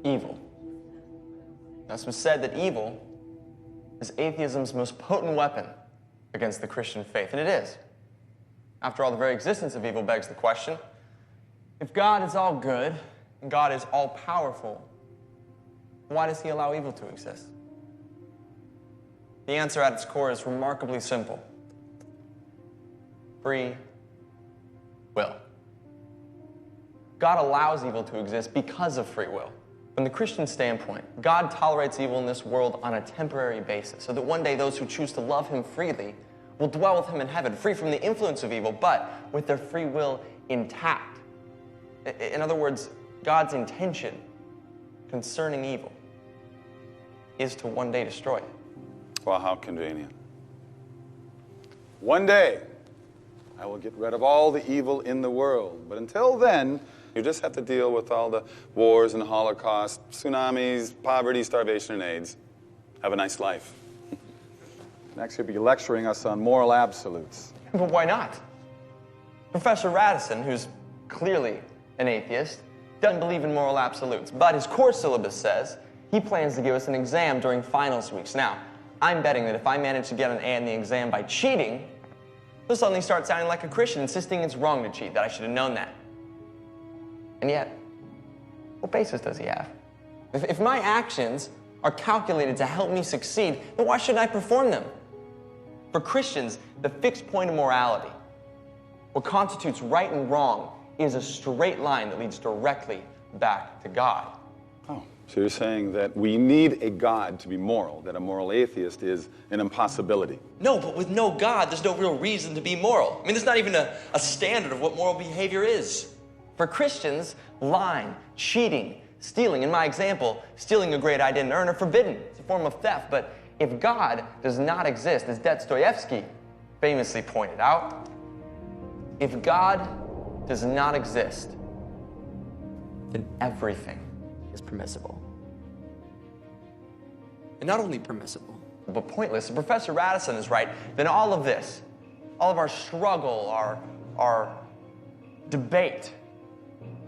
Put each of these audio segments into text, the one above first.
evil. Now, it's been said that evil is atheism's most potent weapon against the Christian faith, and it is. After all, the very existence of evil begs the question, if God is all good and God is all powerful, why does he allow evil to exist? The answer at its core is remarkably simple. Free will. God allows evil to exist because of free will. From the Christian standpoint, God tolerates evil in this world on a temporary basis, so that one day those who choose to love him freely will dwell with him in heaven, free from the influence of evil, but with their free will intact. In other words, God's intention concerning evil is to one day destroy it. Well, how convenient. One day, I will get rid of all the evil in the world. But until then, you just have to deal with all the wars and Holocaust, tsunamis, poverty, starvation, and AIDS. Have a nice life. Next, you'll be lecturing us on moral absolutes. But why not? Professor Radisson, who's clearly an atheist, doesn't believe in moral absolutes. But his course syllabus says he plans to give us an exam during finals weeks. Now, I'm betting that if I manage to get an A in the exam by cheating, he'll suddenly start sounding like a Christian, insisting it's wrong to cheat, that I should have known that. And yet, what basis does he have? If my actions are calculated to help me succeed, then why shouldn't I perform them? For Christians, the fixed point of morality, what constitutes right and wrong, is a straight line that leads directly back to God. Oh, so you're saying that we need a God to be moral, that a moral atheist is an impossibility. No, but with no God, there's no real reason to be moral. I mean, there's not even a standard of what moral behavior is. For Christians, lying, cheating, stealing, in my example, stealing a grade I didn't earn, are forbidden. It's a form of theft. But if God does not exist, as Dostoevsky famously pointed out, if God does not exist, then everything is permissible. And not only permissible, but pointless. If Professor Radisson is right, then all of this, all of our struggle, our debate,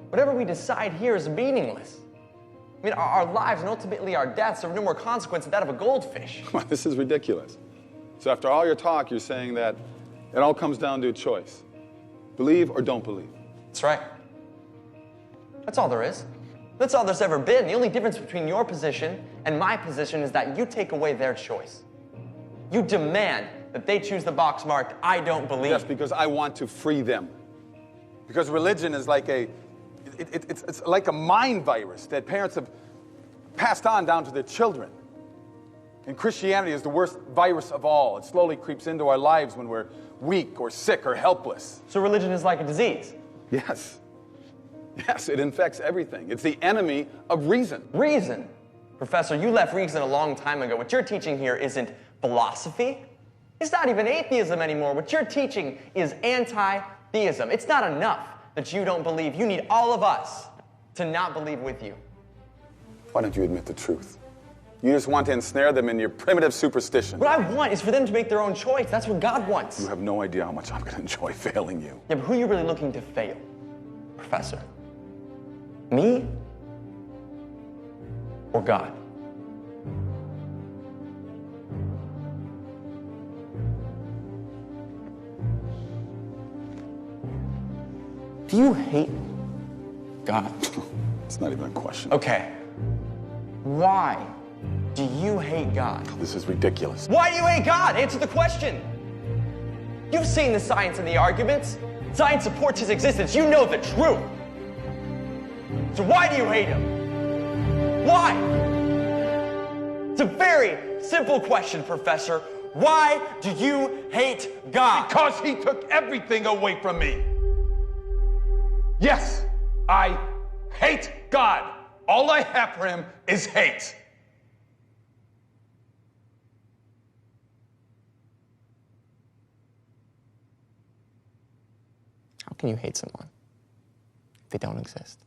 whatever we decide here is meaningless. I mean, our lives and ultimately our deaths are no more consequence than that of a goldfish. This is ridiculous. So after all your talk, you're saying that it all comes down to a choice. Believe or don't believe. That's right. That's all there is. That's all there's ever been. The only difference between your position and my position is that you take away their choice. You demand that they choose the box marked, I don't believe. Yes, because I want to free them. Because religion is like it's like a mind virus that parents have passed on down to their children. And Christianity is the worst virus of all. It slowly creeps into our lives when we're weak or sick or helpless. So religion is like a disease? Yes. Yes, it infects everything. It's the enemy of reason. Reason? Professor, you left reason a long time ago. What you're teaching here isn't philosophy. It's not even atheism anymore. What you're teaching is anti-theism. It's not enough that you don't believe. You need all of us to not believe with you. Why don't you admit the truth? You just want to ensnare them in your primitive superstition. What I want is for them to make their own choice. That's what God wants. You have no idea how much I'm going to enjoy failing you. Yeah, but who are you really looking to fail, Professor? Me? Or God? Do you hate God? It's not even a question. Okay. Why do you hate God? This is ridiculous. Why do you hate God? Answer the question. You've seen the science and the arguments. Science supports his existence. You know the truth. So why do you hate him? Why? It's a very simple question, Professor. Why do you hate God? Because he took everything away from me. Yes, I hate God. All I have for him is hate. How can you hate someone if they don't exist?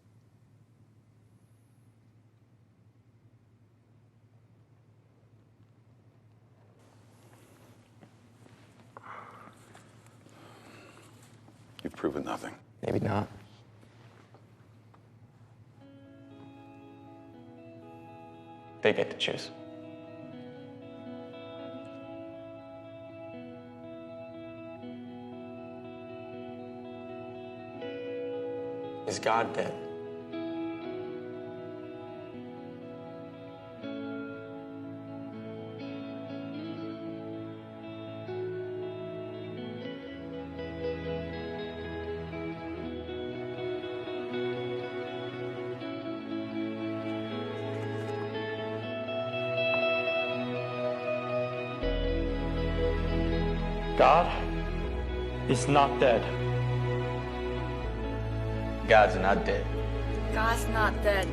You've proven nothing. Maybe not. They get to choose. Is God dead? God is not dead. God's not dead. God's not dead.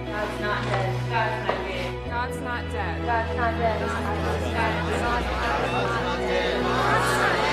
God's not dead. God's not dead. God's not dead. God's not dead. God's not dead.